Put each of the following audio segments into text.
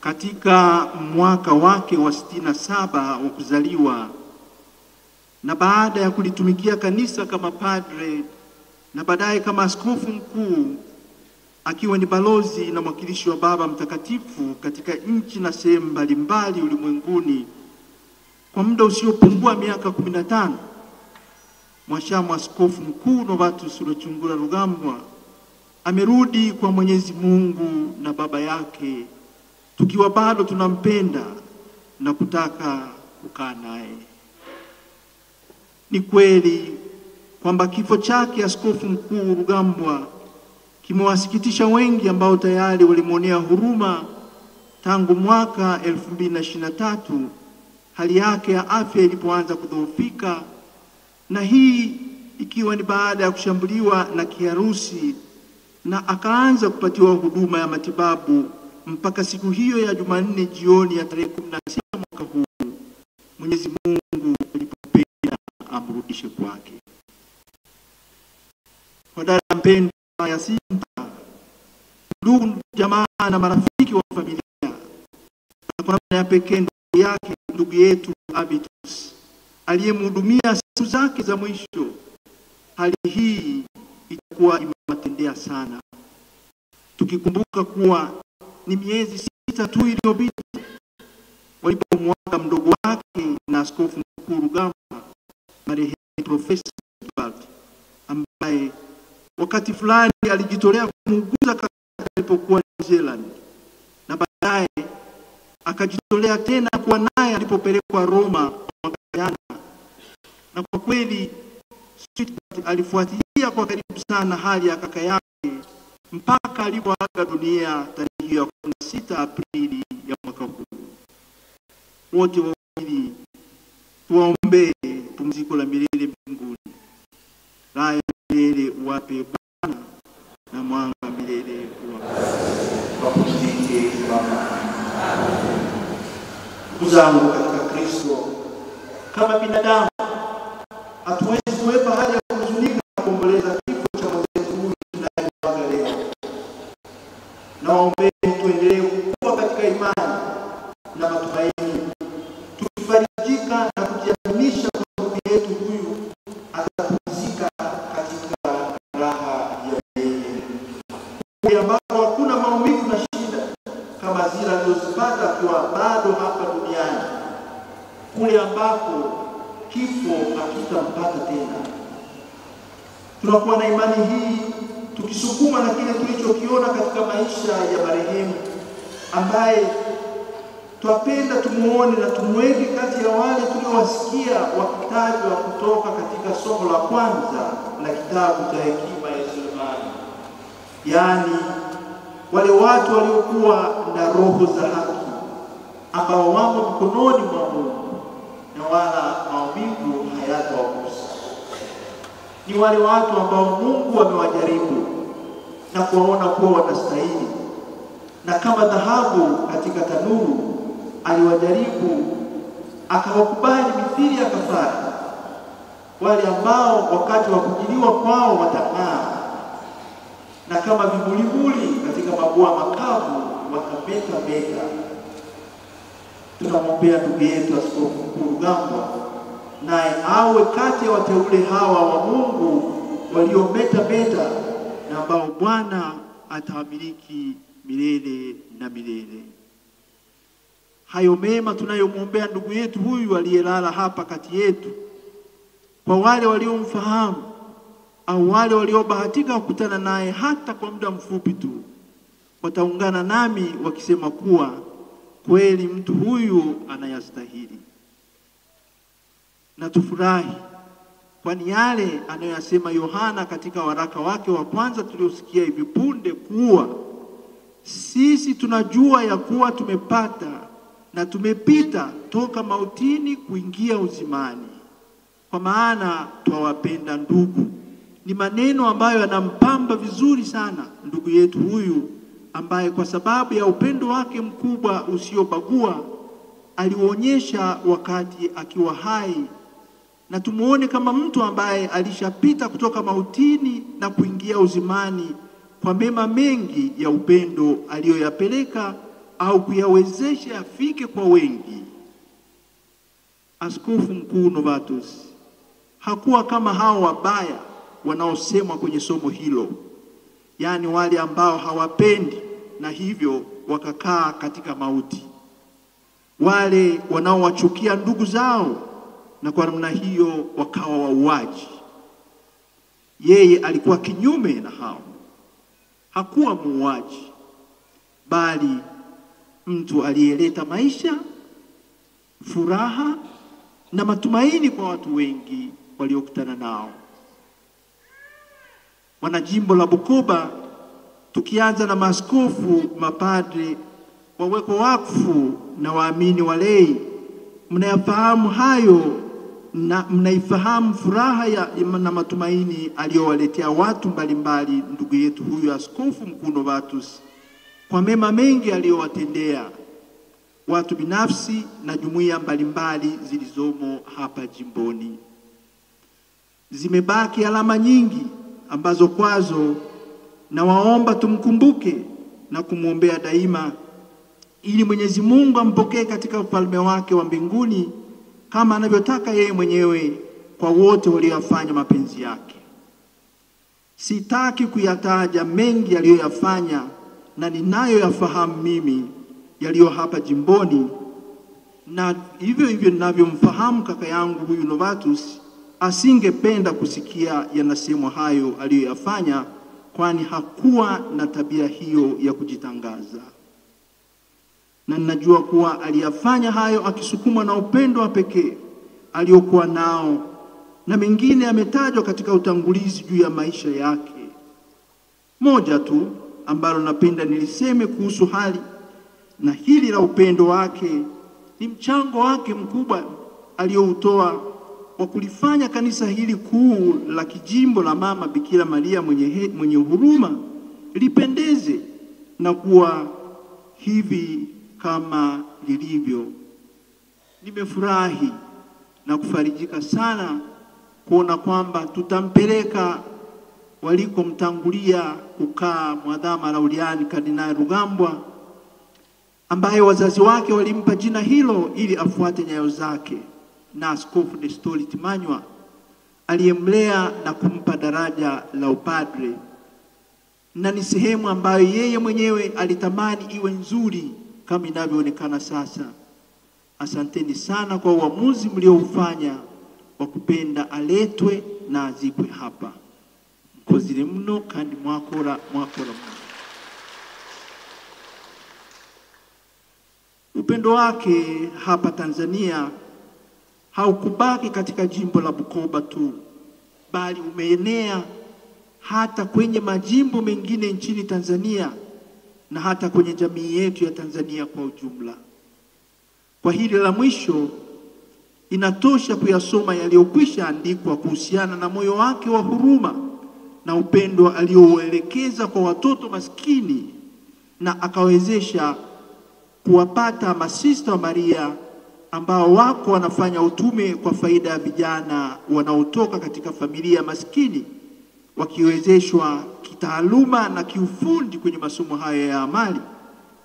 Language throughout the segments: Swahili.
katika mwaka wake wa 67 wa kuzaliwa, na baada ya kulitumikia kanisa kama padre na baadaye kama askofu mkuu, akiwa ni balozi na mwakilishi wa Baba Mtakatifu katika nchi na sehemu mbalimbali ulimwenguni kwa muda usiopungua miaka 15, Mhashamu Askofu Mkuu Novatus Rwechungura Rugambwa amerudi kwa Mwenyezi Mungu na Baba yake, tukiwa bado tunampenda na kutaka kukaa naye. Ni kweli kwamba kifo chake Askofu Mkuu Rugambwa kimewasikitisha wengi ambao tayari walimwonea huruma tangu mwaka 2023 hali yake ya afya ilipoanza kudhoofika, na hii ikiwa ni baada ya kushambuliwa na kiharusi, na akaanza kupatiwa huduma ya matibabu mpaka siku hiyo ya Jumanne jioni ya tarehe 16 mwaka huu Mwenyezi Mungu alipopenda amrudishe kwake. Kwa dada mpendwa Yasinta, ndugu jamaa na marafiki wa familia, na kwa namna ya pekee ndugu yake, ndugu yetu Abitus aliyemhudumia siku zake za mwisho, hali hii itakuwa imewatendea sana, tukikumbuka kuwa ni miezi 6 tu iliyopita walipomwaga mdogo wake na Askofu Mkuu Rugambwa, marehemu Profesa Edward, ambaye wakati fulani alijitolea kumuuguza alipokuwa New Zealand, na baadaye akajitolea tena kuwa naye alipopelekwa Roma mwaka jana. Na kwa kweli alifuatilia kwa karibu sana hali ya kaka yake mpaka alipoaga dunia tarehe ya 16 Aprili ya mwaka huu. Wote wawili tuwaombee pumziko la milele mbinguni. Raha ya milele uwape Bwana, na mwanga milele wapumzike Baba. Ndugu zangu katika Kristo, kama binadamu hatuwezi kuwepa hali ya kuhuzunika na kuomboleza kifo cha mwenzetu huyu tunayeaga leo. Naombe tuendelee kukua katika imani na matumaini, tukifarijika na kujiaminisha kwa ndugu yetu huyu atapumzika katika raha ya milele, kule ambako hakuna maumivu na shida kama zile alizozipata akiwa bado hapa duniani, kule ambako kifo hakitampata tena. Tunakuwa na imani hii tukisukuma na kile tulichokiona katika maisha ya marehemu, ambaye twapenda tumuone na tumweke kati ya wale tuliowasikia wakitajwa kutoka katika somo la kwanza la kitabu cha Hekima ya Sulemani, yaani wale watu waliokuwa na roho za haki ambao wamo mkononi mwa Mungu na wala maumivu hayatawagusa. Ni wale watu ambao Mungu amewajaribu na kuwaona kuwa wanastahili, na kama dhahabu katika tanuru aliwajaribu akawakubali mithili ya kafara, wale ambao wakati wa kujiliwa kwao watang'aa, na kama vivulivuli katika mabua makavu watameta. Tunamwombea ndugu yetu Askofu Mkuu Rugambwa, naye awe kati ya wateule hawa wa Mungu waliometa na ambao Bwana atawamiliki milele na milele. Hayo mema tunayomwombea ndugu yetu huyu aliyelala hapa kati yetu, kwa wale waliomfahamu au wale waliobahatika kukutana naye hata kwa muda mfupi tu, wataungana nami wakisema kuwa kweli mtu huyu anayastahili. Na tufurahi kwani yale anayosema Yohana katika waraka wake wa kwanza tuliosikia hivi punde, kuwa sisi tunajua ya kuwa tumepata na tumepita toka mautini kuingia uzimani, kwa maana twawapenda ndugu. Ni maneno ambayo yanampamba vizuri sana ndugu yetu huyu, ambaye kwa sababu ya upendo wake mkubwa usiobagua alionyesha wakati akiwa hai, na tumuone kama mtu ambaye alishapita kutoka mautini na kuingia uzimani kwa mema mengi ya upendo aliyoyapeleka au kuyawezesha afike kwa wengi. Askofu Mkuu Novatus hakuwa kama hao wabaya wanaosemwa kwenye somo hilo, yaani wale ambao hawapendi na hivyo wakakaa katika mauti, wale wanaowachukia ndugu zao na kwa namna hiyo wakawa wauaji. Yeye alikuwa kinyume na hao. Hakuwa muuaji, bali mtu aliyeleta maisha, furaha na matumaini kwa watu wengi waliokutana nao. Wanajimbo la Bukoba, tukianza na maaskofu, mapadre, waweko wakfu na waamini walei, mnayafahamu hayo na mnaifahamu furaha na matumaini aliyowaletea watu mbalimbali ndugu yetu huyu Askofu Mkuu Novatus, kwa mema mengi aliyowatendea watu binafsi na jumuiya mbalimbali zilizomo hapa jimboni. Zimebaki alama nyingi ambazo kwazo na waomba tumkumbuke na kumwombea daima, ili Mwenyezi Mungu ampokee katika ufalme wake wa mbinguni kama anavyotaka yeye mwenyewe kwa wote waliofanya mapenzi yake. Sitaki kuyataja mengi aliyoyafanya na ninayoyafahamu mimi yaliyo hapa jimboni, na hivyo ninavyomfahamu kaka yangu huyu Novatus asingependa kusikia yanasemwa hayo aliyoyafanya, kwani hakuwa na tabia hiyo ya kujitangaza. Na ninajua kuwa aliyafanya hayo akisukumwa na upendo wa pekee aliokuwa nao, na mengine yametajwa katika utangulizi juu ya maisha yake. Moja tu ambalo napenda niliseme kuhusu hali na hili la upendo wake ni mchango wake mkubwa aliyoutoa wa kulifanya kanisa hili kuu la kijimbo la Mama Bikira Maria mwenye huruma lipendeze na kuwa hivi kama lilivyo. Nimefurahi na kufarijika sana kuona kwamba tutampeleka walikomtangulia kukaa Mwadhama Laureani Kardinali Rugambwa, ambaye wazazi wake walimpa jina hilo ili afuate nyayo zake, na Askofu Nestori Timanywa aliyemlea na kumpa daraja la upadre, na ni sehemu ambayo yeye mwenyewe alitamani iwe nzuri kama inavyoonekana sasa. Asanteni sana kwa uamuzi mlioufanya wa kupenda aletwe na azikwe hapa. Mkozile mno kandi mwakora mno. Upendo wake hapa Tanzania haukubaki katika jimbo la Bukoba tu, bali umeenea hata kwenye majimbo mengine nchini Tanzania na hata kwenye jamii yetu ya Tanzania kwa ujumla. Kwa hili la mwisho, inatosha kuyasoma yaliyokwisha andikwa kuhusiana na moyo wake wa huruma na upendo aliouelekeza kwa watoto maskini, na akawezesha kuwapata masista wa Maria ambao wako wanafanya utume kwa faida ya vijana wanaotoka katika familia maskini, wakiwezeshwa kitaaluma na kiufundi kwenye masomo haya ya amali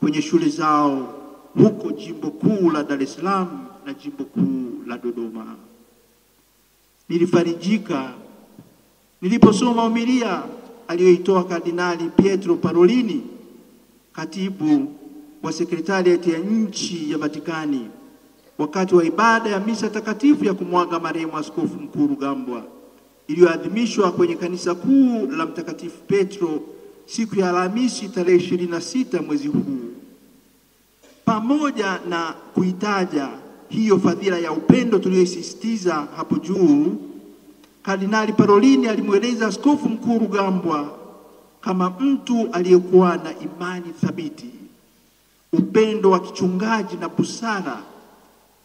kwenye shule zao huko jimbo kuu la Dar es Salaam na jimbo kuu la Dodoma. Nilifarijika niliposoma homilia aliyoitoa Kardinali Pietro Parolini, katibu wa sekretariati ya nchi ya Vatikani, wakati wa ibada ya misa takatifu ya kumwaga marehemu Askofu Mkuu Rugambwa iliyoadhimishwa kwenye kanisa kuu la Mtakatifu Petro siku ya Alhamisi tarehe 26 mwezi huu. Pamoja na kuitaja hiyo fadhila ya upendo tuliyosisitiza hapo juu, Kardinali Parolini alimweleza Askofu Mkuu Rugambwa kama mtu aliyekuwa na imani thabiti, upendo wa kichungaji na busara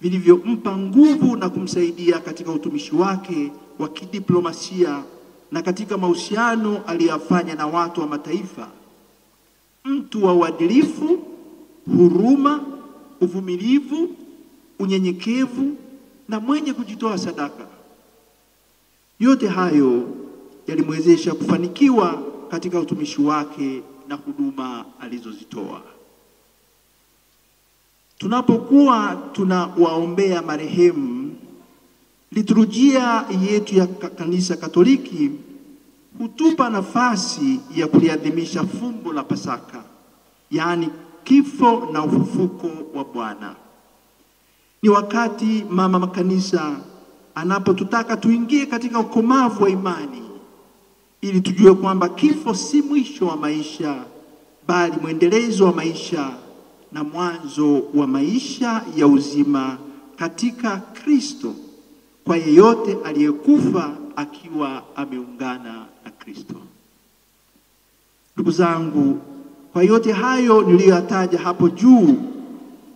vilivyompa nguvu na kumsaidia katika utumishi wake wa kidiplomasia na katika mahusiano aliyofanya na watu wa mataifa. Mtu wa uadilifu, huruma, uvumilivu, unyenyekevu na mwenye kujitoa sadaka. Yote hayo yalimwezesha kufanikiwa katika utumishi wake na huduma alizozitoa. Tunapokuwa tunawaombea marehemu, liturujia yetu ya Kanisa Katoliki hutupa nafasi ya kuliadhimisha fumbo la Pasaka, yaani kifo na ufufuko wa Bwana. Ni wakati mama makanisa anapotutaka tuingie katika ukomavu wa imani, ili tujue kwamba kifo si mwisho wa maisha, bali mwendelezo wa maisha na mwanzo wa maisha ya uzima katika Kristo, kwa yeyote aliyekufa akiwa ameungana na Kristo. Ndugu zangu, kwa yote hayo niliyoyataja hapo juu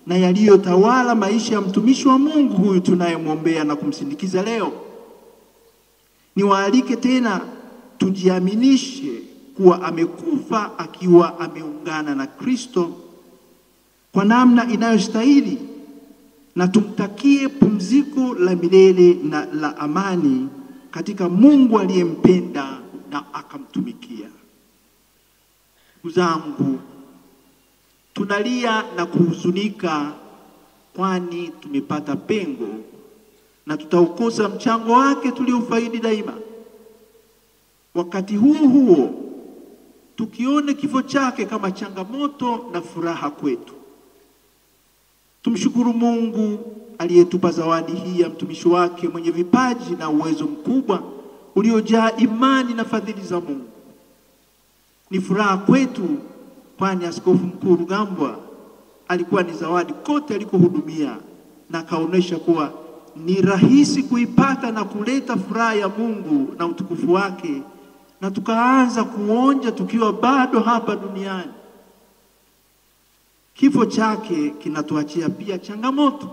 na yaliyotawala maisha ya mtumishi wa Mungu huyu tunayemwombea na kumsindikiza leo, niwaalike tena tujiaminishe kuwa amekufa akiwa ameungana na Kristo kwa namna inayostahili, na tumtakie pumziko la milele na la amani katika Mungu aliyempenda na akamtumikia. Ndugu zangu, tunalia na kuhuzunika, kwani tumepata pengo na tutaukosa mchango wake tuliofaidi daima. Wakati huo tukione kifo chake kama changamoto na furaha kwetu. Tumshukuru Mungu aliyetupa zawadi hii ya mtumishi wake mwenye vipaji na uwezo mkubwa uliojaa imani na fadhili za Mungu. Ni furaha kwetu, kwani Askofu Mkuu Rugambwa alikuwa ni zawadi kote alikohudumia, na akaonesha kuwa ni rahisi kuipata na kuleta furaha ya Mungu na utukufu wake, na tukaanza kuonja tukiwa bado hapa duniani. Kifo chake kinatuachia pia changamoto,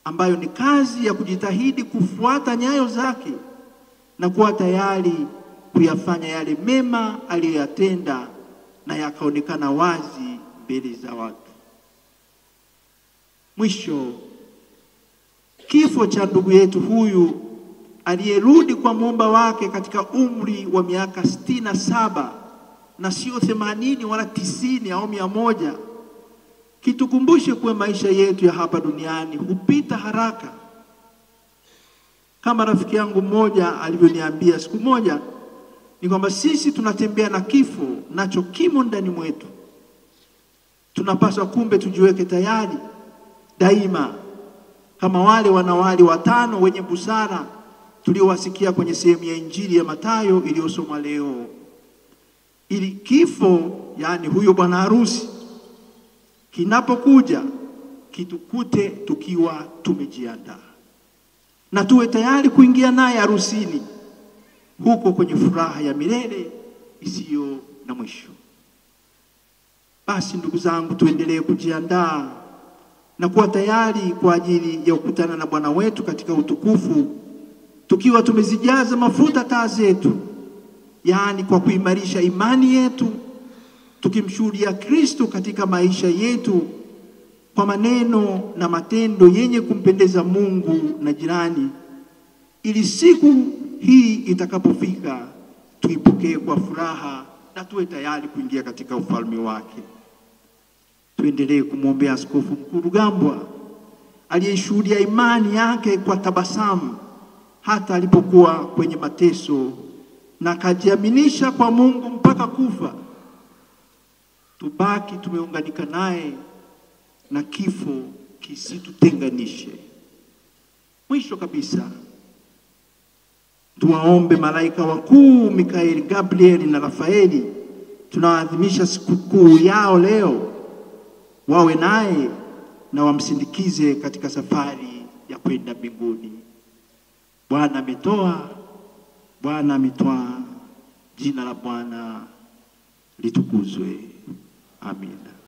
ambayo ni kazi ya kujitahidi kufuata nyayo zake na kuwa tayari kuyafanya yale mema aliyoyatenda na yakaonekana wazi mbele za watu. Mwisho, kifo cha ndugu yetu huyu aliyerudi kwa Muumba wake katika umri wa miaka 67 na sio 80 wala 90 au 100, kitukumbushe kuwa maisha yetu ya hapa duniani hupita haraka. Kama rafiki yangu mmoja alivyoniambia siku moja, ni kwamba sisi tunatembea na kifo, nacho kimo ndani mwetu. Tunapaswa kumbe tujiweke tayari daima, kama wale wanawali 5 wenye busara tuliowasikia kwenye sehemu ya Injili ya Mathayo iliyosomwa leo, ili kifo, yani huyo bwana harusi, kinapokuja kitukute tukiwa tumejiandaa na tuwe tayari kuingia naye harusini, huko kwenye furaha ya milele isiyo na mwisho. Basi ndugu zangu, tuendelee kujiandaa na kuwa tayari kwa ajili ya kukutana na Bwana wetu katika utukufu, tukiwa tumezijaza mafuta taa zetu, yaani kwa kuimarisha imani yetu, tukimshuhudia Kristo katika maisha yetu kwa maneno na matendo yenye kumpendeza Mungu na jirani, ili siku hii itakapofika tuipokee kwa furaha na tuwe tayari kuingia katika ufalme wake. Tuendelee kumwombea Askofu Mkuu Rugambwa aliyeshuhudia imani yake kwa tabasamu hata alipokuwa kwenye mateso, na kajiaminisha kwa Mungu mpaka kufa. Tubaki tumeunganika naye na kifo kisitutenganishe. Mwisho kabisa, tuwaombe malaika wakuu Mikaeli, Gabrieli na Rafaeli, tunaadhimisha sikukuu yao leo, wawe naye na wamsindikize katika safari ya kwenda mbinguni. Bwana ametoa, Bwana ametwaa, jina la Bwana litukuzwe. Amina.